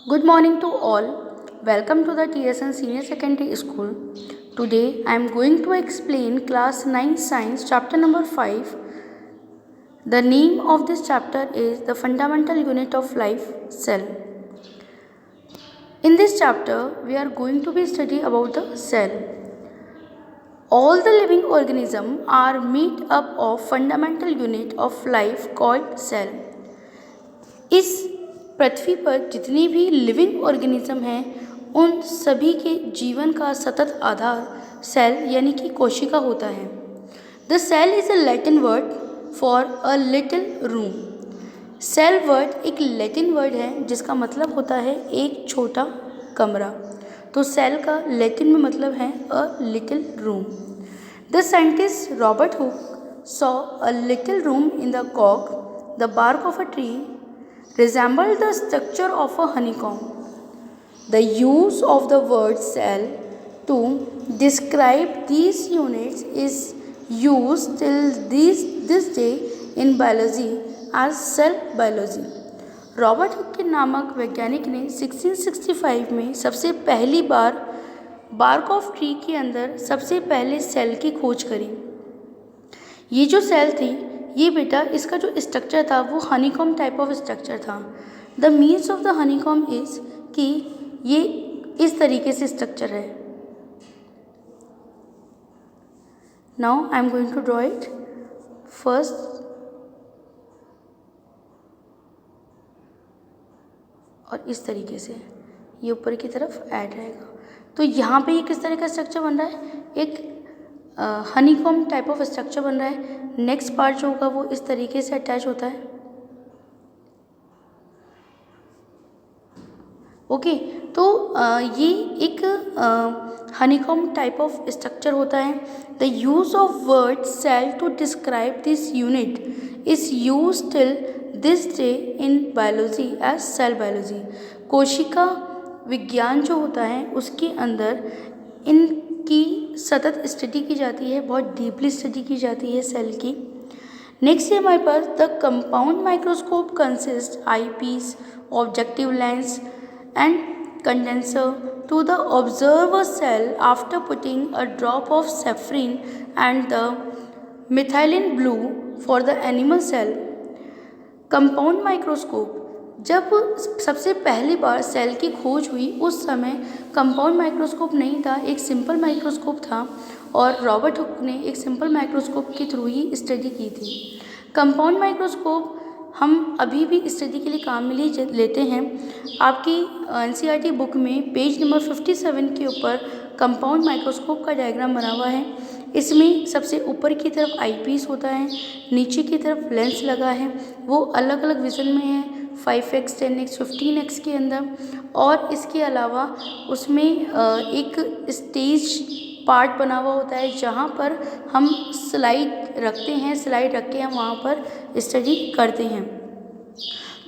Good morning to all. Welcome to the TSN Senior Secondary School. Today I am going to explain class 9 science chapter number 5. The name of this chapter is the fundamental unit of life, cell. In this chapter we are going to be studying about the cell. All the living organisms are made up of fundamental unit of life called cell. इस पृथ्वी पर जितनी भी living organism हैं उन सभी के जीवन का सतत आधार सेल यानी कि कोशिका होता है। The cell is a Latin word for a little room. Cell word एक लैटिन वर्ड है जिसका मतलब होता है एक छोटा कमरा। तो सेल का लैटिन में मतलब है a little room. The scientist Robert Hooke saw a little room in the कॉक the bark of a tree resemble the structure of a honeycomb. The use of the word cell to describe these units is used till this day in biology as cell biology. Robert Hooke के नामक वैज्ञानिक ने 1665 में सबसे पहली बार bark of tree के अंदर सबसे पहले सेल की खोज करी। ये जो सेल थी ये बेटा इसका जो स्ट्रक्चर था वो हनीकॉम टाइप ऑफ स्ट्रक्चर था। The means of the honeycomb is कि ये इस तरीके से स्ट्रक्चर है। Now I am going to draw it first और इस तरीके से ये ऊपर की तरफ ऐड रहेगा। तो यहाँ पे ये किस तरह का स्ट्रक्चर बन रहा है, एक हनीकॉम टाइप ऑफ स्ट्रक्चर बन रहा है। नेक्स्ट पार्ट जो होगा वो इस तरीके से अटैच होता है। ओके तो ये एक हनीकॉम टाइप ऑफ स्ट्रक्चर होता है। The use of word cell to describe this unit is use till this day in biology as cell biology. कोशिका विज्ञान जो होता है उसके अंदर इनकी सतत स्टडी की जाती है, बहुत डीपली स्टडी की जाती है सेल की। नेक्स्ट है हमारे पास the compound microscope consist eyepiece, objective lens and condenser to the observe a cell after putting a drop of safranin and the methylene blue for the animal cell. Compound microscope जब सबसे पहली बार cell की खोज हुई उस समय compound microscope नहीं था, एक सिंपल माइक्रोस्कोप था और रॉबर्ट हुक ने एक सिंपल माइक्रोस्कोप के थ्रू ही स्टडी की थी। कंपाउंड माइक्रोस्कोप हम अभी भी स्टडी के लिए काम में लेते हैं। आपकी एनसीईआरटी बुक में पेज नंबर 57 के ऊपर कंपाउंड माइक्रोस्कोप का डायग्राम बना हुआ है। इसमें सबसे ऊपर की तरफ आईपीस होता है, नीचे की तरफ लेंस लगा है, वो अलग अलग विजन में है 5x, 10x, 15x के अंदर। और इसके अलावा उसमें एक स्टेज पार्ट बना हुआ होता है जहाँ पर हम स्लाइड रखते हैं, स्लाइड रख के हम वहाँ पर स्टडी करते हैं।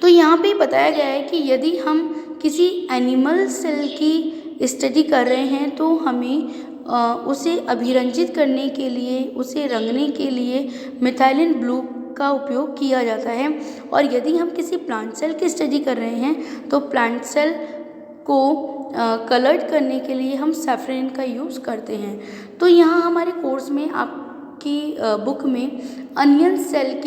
तो यहाँ पे बताया गया है कि यदि हम किसी एनिमल सेल की स्टडी कर रहे हैं तो हमें उसे अभिरंजित करने के लिए, उसे रंगने के लिए मिथाइलिन ब्लू का उपयोग किया जाता है। और यदि हम किसी प्लांट सेल की स्टडी कर रहे हैं तो प्लांट सेल को कलर्ड करने के लिए हम सैफरन का यूज़ करते हैं। तो यहाँ हमारे कोर्स में आपकी बुक में अनियन सेल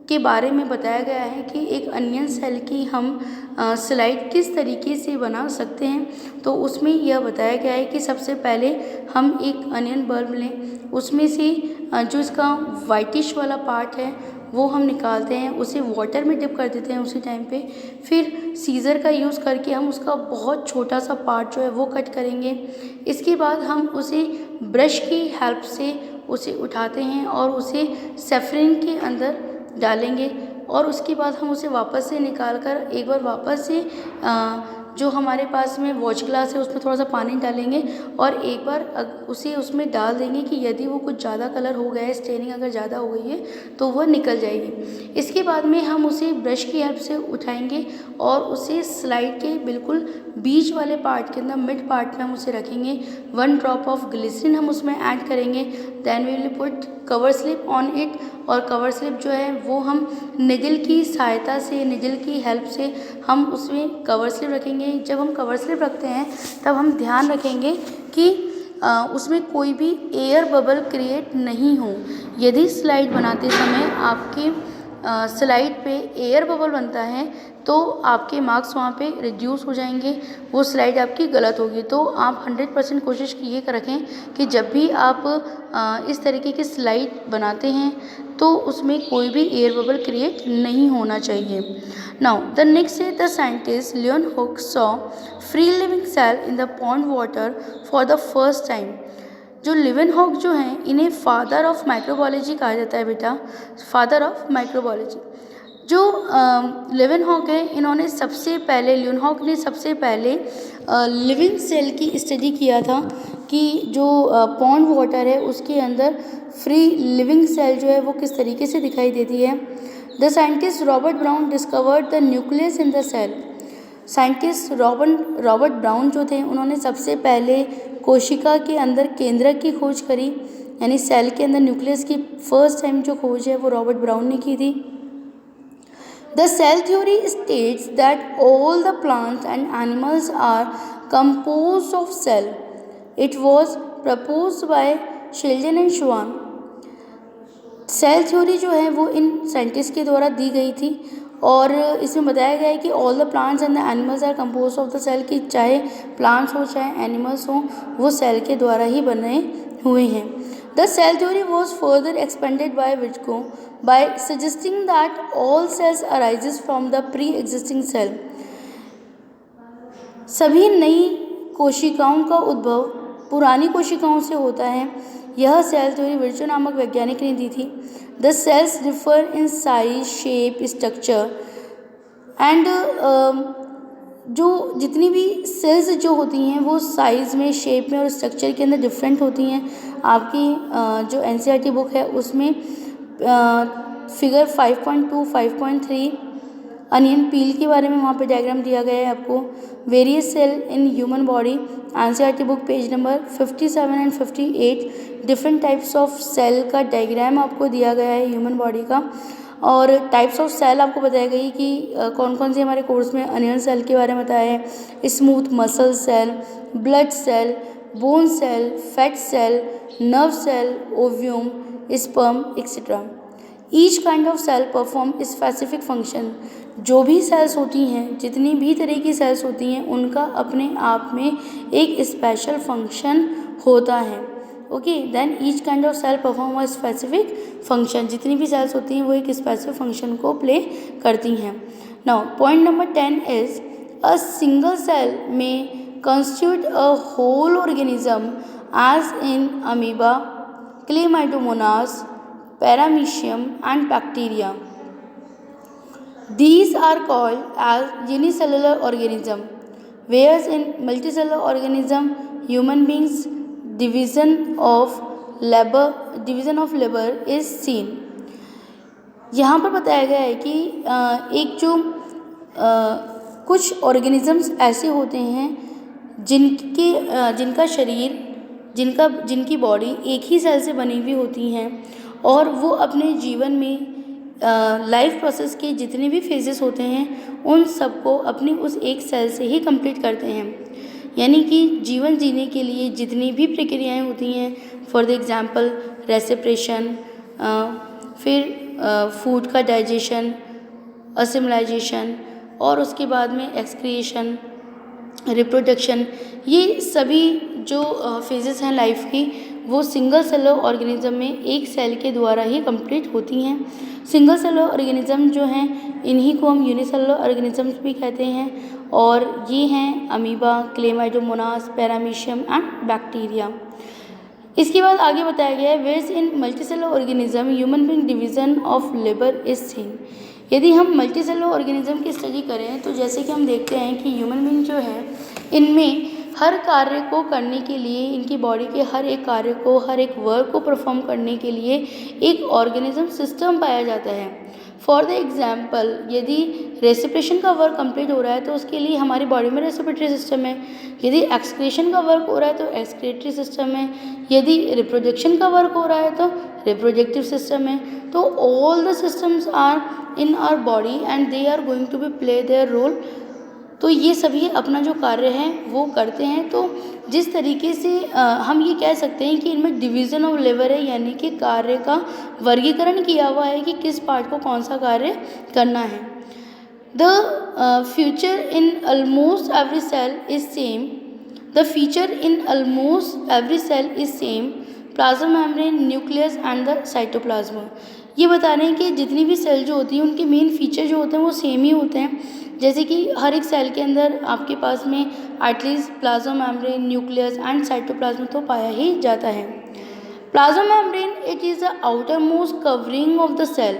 के बारे में बताया गया है कि एक अनियन सेल की हम स्लाइड किस तरीके से बना सकते हैं। तो उसमें यह बताया गया है कि सबसे पहले हम एक अनियन बल्ब लें, उसमें से जो इसका वाइटिश वाला पार्ट है वो हम निकालते हैं, उसे वाटर में डिप कर देते हैं उसी टाइम पे। फिर सीज़र का यूज़ करके हम उसका बहुत छोटा सा पार्ट जो है वो कट करेंगे। इसके बाद हम उसे ब्रश की हेल्प से उसे उठाते हैं और उसे सैफरन के अंदर डालेंगे और उसके बाद हम उसे वापस से निकाल कर एक बार वापस से जो हमारे पास में वॉश ग्लास है उसमें थोड़ा सा पानी डालेंगे और एक बार उसे उसमें डाल देंगे कि यदि वो कुछ ज़्यादा कलर हो गया है, स्टेनिंग अगर ज़्यादा हो गई है तो वह निकल जाएगी। इसके बाद में हम उसे ब्रश की हेल्प से उठाएंगे और उसे स्लाइड के बिल्कुल बीच वाले पार्ट के अंदर, मिड पार्ट में हम उसे रखेंगे। 1 ड्रॉप ऑफ ग्लिसरीन हम उसमें ऐड करेंगे। Then we will put cover slip on it, और कवर स्लिप जो है वो हम निडल की सहायता से, निडल की हेल्प से हम उसमें कवर स्लिप रखेंगे। जब हम कवर स्लिप रखते हैं तब हम ध्यान रखेंगे कि उसमें कोई भी एयर बबल क्रिएट नहीं हो। यदि स्लाइड बनाते समय आपके स्लाइड पे एयर बबल बनता है तो आपके मार्क्स वहाँ पे रिड्यूस हो जाएंगे, वो स्लाइड आपकी गलत होगी। तो आप 100% कोशिश ये रखें कि जब भी आप इस तरीके की स्लाइड बनाते हैं तो उसमें कोई भी एयर बबल क्रिएट नहीं होना चाहिए। नाउ द नेक्स्ट है the scientist Leeuwenhoek saw free living cell in the pond water for the first time. जो लिवेनहॉक जो हैं इन्हें फादर ऑफ माइक्रोबायोलॉजी कहा जाता है बेटा, फादर ऑफ माइक्रोबायोलॉजी। जो लिवेनहॉक है इन्होंने सबसे पहले, लियोनहॉक ने सबसे पहले लिविंग सेल की स्टडी किया था कि जो पॉन्ड वाटर है उसके अंदर फ्री लिविंग सेल जो है वो किस तरीके से दिखाई देती है। The scientist Robert Brown discovered the nucleus in the cell. Scientist Robert Brown जो थे उन्होंने सबसे पहले कोशिका के अंदर केंद्रक की खोज करी, यानी सेल के अंदर न्यूक्लियस की फर्स्ट टाइम जो खोज है वो रॉबर्ट ब्राउन ने की थी। The cell theory states that all the plants and animals are composed of cell. It was proposed by Schleiden and Schwann. Cell theory जो है वो इन साइंटिस्ट के द्वारा दी गई थी और इसमें बताया गया है कि all the plants and the animals are compose of the cell, कि चाहे प्लांट्स हो चाहे एनिमल्स हों वो सेल के द्वारा ही बने हुए हैं। The cell theory was further expanded by विट्को by suggesting that all cells arises from the pre existing cell. सभी नई कोशिकाओं का उद्भव पुरानी कोशिकाओं से होता है। यह सेल थ्योरी विर्चो नामक वैज्ञानिक ने दी थी। The cells differ in size, shape, structure and जो जितनी भी सेल्स जो होती हैं वो साइज़ में, शेप में और स्ट्रक्चर के अंदर डिफरेंट होती हैं। आपकी जो एनसीईआरटी बुक है उसमें फिगर 5.2, 5.3 अनियन पील के बारे में वहाँ पे डायग्राम दिया गया है आपको। Various cell in human body, NCERT book page number 57 and 58, different types of cell का डायग्राम आपको दिया गया है ह्यूमन बॉडी का। और टाइप्स ऑफ सेल आपको बताया गई कि कौन कौन से हमारे कोर्स में अनियन सेल के बारे में बताया है। Smooth muscle cell, blood cell, bone cell, fat cell, nerve cell, ovum, sperm etcetera. Each kind of cell perform specific function. जो भी सेल्स होती हैं, जितनी भी तरह की सेल्स होती हैं, उनका अपने आप में एक स्पेशल फंक्शन होता है। Okay, then each kind of cell perform a specific function. जितनी भी सेल्स होती हैं वो एक स्पेसिफिक फंक्शन को प्ले करती हैं। Now point number 10 is a single cell में constitute a whole organism as in amoeba, Chlamydomonas, Paramecium and bacteria. These are called as unicellular organism, whereas in multicellular organism, human beings division of labor is seen. यहाँ पर बताया गया है कि एक जो कुछ ऑर्गेनिजम्स ऐसे होते हैं जिनका शरीर, जिनकी बॉडी एक ही सेल से बनी हुई होती हैं और वो अपने जीवन में लाइफ प्रोसेस के जितने भी फेजेस होते हैं उन सबको अपनी उस एक सेल से ही कंप्लीट करते हैं। यानी कि जीवन जीने के लिए जितनी भी प्रक्रियाएं होती हैं, फॉर द एग्जांपल रेस्पिरेशन, फिर फूड का डाइजेशन, असिमिलाइजेशन और उसके बाद में एक्सक्रिएशन, रिप्रोडक्शन, ये सभी जो फेजेस हैं लाइफ की वो सिंगल सेलर ऑर्गेनिज्म में एक सेल के द्वारा ही कंप्लीट होती हैं। सिंगल सेलर ऑर्गेनिज्म जो हैं इन्हीं को हम यूनिसेलुलर ऑर्गेनिजम्स भी कहते हैं और ये हैं amoeba, chlamydomonas, paramecium and bacteria. इसके बाद आगे बताया गया है whereas in multicellular organism human being division of labour is seen. यदि हम मल्टी सेलुलर ऑर्गेनिज्म की स्टडी करें तो जैसे कि हम देखते हैं कि ह्यूमन बीइंग जो है, इनमें हर कार्य को करने के लिए, इनकी बॉडी के हर एक कार्य को, हर एक वर्क को परफॉर्म करने के लिए एक ऑर्गेनिज्म सिस्टम पाया जाता है। फॉर द एग्जाम्पल, यदि रेस्पिरेशन का वर्क कंप्लीट हो रहा है तो उसके लिए हमारी बॉडी में रेस्पिरेटरी सिस्टम है। यदि एक्सक्रीशन का वर्क हो रहा है तो एक्सक्रीटरी सिस्टम है। यदि रिप्रोडक्शन का वर्क हो रहा है तो रिप्रोडक्टिव सिस्टम है। तो all the systems are in our body and they are going to be play their role. तो ये सभी अपना जो कार्य है वो करते हैं। तो जिस तरीके से हम ये कह सकते हैं कि इनमें डिवीज़न ऑफ लेबर है, यानी कि कार्य का वर्गीकरण किया हुआ है कि किस पार्ट को कौन सा कार्य करना है। The future in almost every cell is same. The feature in almost every cell is same, plasma membrane, nucleus and the cytoplasm. ये बता रहे हैं कि जितनी भी सेल जो होती हैं उनके मेन फीचर जो होते हैं वो सेम ही होते हैं। जैसे कि हर एक सेल के अंदर आपके पास में at least plasma membrane, nucleus and cytoplasm तो पाया ही जाता है। Plasma membrane it is the outer most covering of the cell.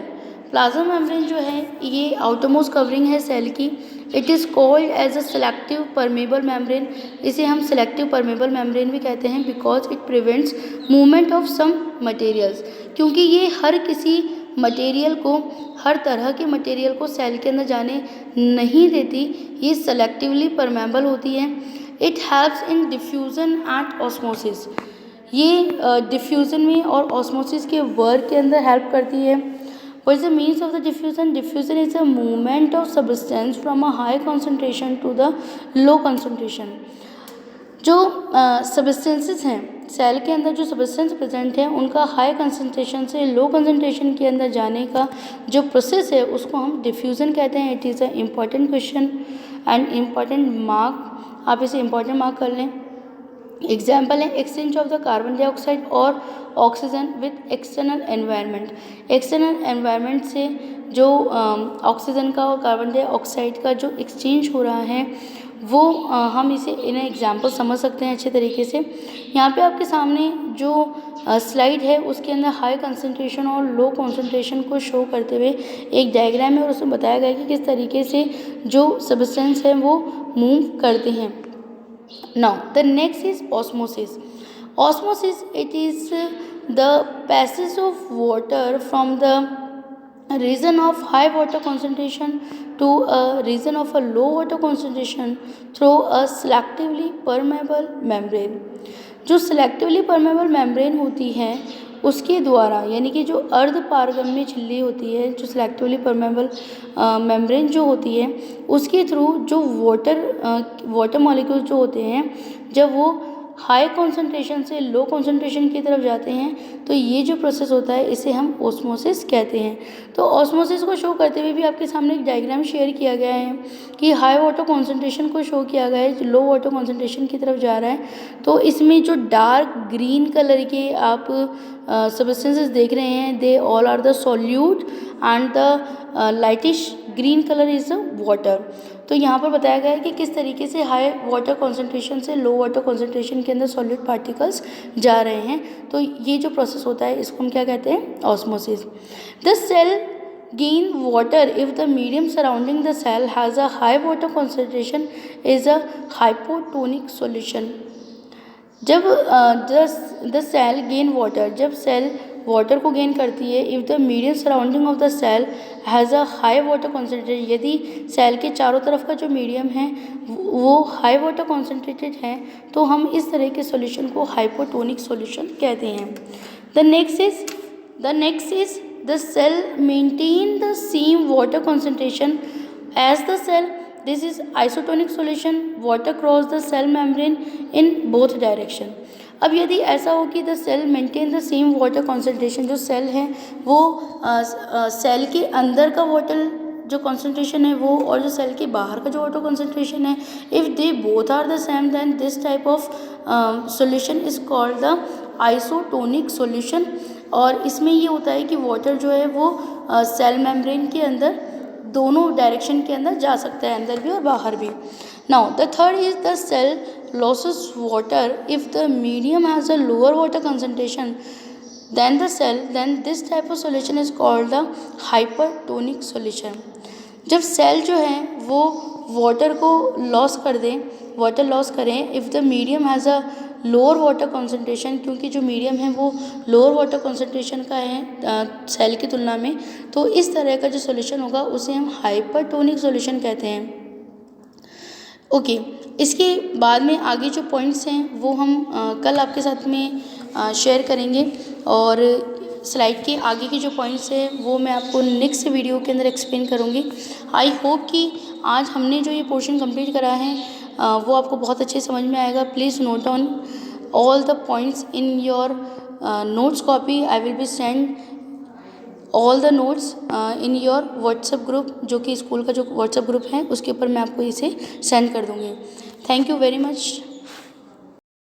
Plasma membrane जो है ये आउटर मोस्ट कवरिंग है सेल की। It is called as a selective permeable membrane. इसे हम सेलेक्टिव परमेबल मेम्ब्रेन भी कहते हैं because it prevents movement of some materials, क्योंकि ये हर किसी मटेरियल को, हर तरह के मटेरियल को सेल के अंदर जाने नहीं देती। ये सेलेक्टिवली परमेबल होती है। It helps in diffusion and osmosis. ये डिफ्यूज़न में और ऑस्मोसिस के वर्क के अंदर हेल्प करती है। What is the means of the diffusion? Diffusion is a movement of substance from a high concentration to the low concentration. जो substances हैं सेल के अंदर, जो सब्सटेंस प्रेजेंट है उनका हाई कंसनट्रेशन से लो कंसनट्रेशन के अंदर जाने का जो प्रोसेस है उसको हम डिफ्यूज़न कहते हैं। It is a important question and important mark, आप इसे इम्पॉर्टेंट मार्क कर लें। एग्जाम्पल है exchange of the carbon dioxide और oxygen with external environment. External environment से जो ऑक्सीजन का और कार्बन डाइऑक्साइड का जो एक्सचेंज हो रहा है वो हम इसे इन एग्जाम्पल समझ सकते हैं अच्छे तरीके से। यहाँ पे आपके सामने जो स्लाइड है उसके अंदर हाई कंसंट्रेशन और लो कंसंट्रेशन को शो करते हुए एक डायग्राम है और उसमें बताया गया है कि किस तरीके से जो सब्सटेंस है वो मूव करते हैं। Now the next is osmosis. Osmosis, it is the passage of water from the region of high water concentration to a region of a low water concentration through a selectively permeable membrane. जो selectively permeable membrane होती है उसके द्वारा, यानी कि जो अर्ध पारगम्य झिल्ली होती है, जो सिलेक्टिवली परमेबल मेम्ब्रेन जो होती है उसके थ्रू जो वाटर मॉलिक्यूल्स जो होते हैं जब वो हाई कॉन्सेंट्रेशन से लो कॉन्सेंट्रेशन की तरफ जाते हैं तो ये जो प्रोसेस होता है इसे हम ऑस्मोसिस कहते हैं। तो ऑस्मोसिस को शो करते हुए भी आपके सामने एक डायग्राम शेयर किया गया है कि हाई वाटर कॉन्सेंट्रेशन को शो किया गया है जो लो वाटर कॉन्सेंट्रेशन की तरफ जा रहा है। तो इसमें जो डार्क ग्रीन कलर के आप सब्सटेंसेस देख रहे हैं they all are the solute and the lightish green colour is water. तो यहाँ पर बताया गया है कि किस तरीके से हाई वाटर कॉन्सेंट्रेशन से लो वाटर कॉन्सेंट्रेशन के अंदर सॉलिड पार्टिकल्स जा रहे हैं। तो ये जो प्रोसेस होता है इसको हम क्या कहते हैं? Osmosis. The cell gain water if the medium surrounding the cell has a high water concentration is a hypotonic solution। जब द सेल गेन वाटर, जब सेल वाटर को गेन करती है if the medium surrounding of the cell has a high water concentration, यदि cell के चारों तरफ का जो मीडियम है वो हाई वाटर कॉन्सेंट्रेटेड है तो हम इस तरह के सॉल्यूशन को हाइपोटोनिक सॉल्यूशन कहते हैं। The next is the cell maintain the same water concentration as the cell. This is isotonic solution, water cross the cell membrane in both direction। अब यदि ऐसा हो कि the cell maintain the same water concentration, जो cell है वो cell के अंदर का वाटर जो कॉन्सेंट्रेशन है वो और जो सेल के बाहर का जो वाटर कॉन्सेंट्रेशन है, if they both are the same then this type of solution is called the isotonic solution. और इसमें ये होता है कि वाटर जो है वो सेल मेम्ब्रेन के अंदर दोनों डायरेक्शन के अंदर जा सकता है, अंदर भी और बाहर भी। Now the third is the cell loses water if the medium has a lower water concentration then this type of solution is called the hypertonic solution. जब सेल जो है वो वाटर को लॉस कर दें, वाटर लॉस करें, if the medium has a lower water concentration, क्योंकि जो मीडियम है वो लोअर वाटर कॉन्सेंट्रेशन का है सेल की तुलना में, तो इस तरह का जो सॉल्यूशन होगा उसे हम हाइपरटोनिक सॉल्यूशन कहते हैं। ओके, इसके बाद में आगे जो पॉइंट्स हैं वो हम कल आपके साथ में शेयर करेंगे, और स्लाइड के आगे के जो पॉइंट्स हैं वो मैं आपको नेक्स्ट वीडियो के अंदर एक्सप्लेन करूँगी। आई होप कि आज हमने जो ये पोर्शन कंप्लीट करा है वो आपको बहुत अच्छे समझ में आएगा। Please note on all the points in your notes copy. I will be send all the notes in your WhatsApp group, जो कि स्कूल का जो व्हाट्सएप ग्रुप है उसके ऊपर मैं आपको इसे सेंड कर दूँगी। Thank you very much.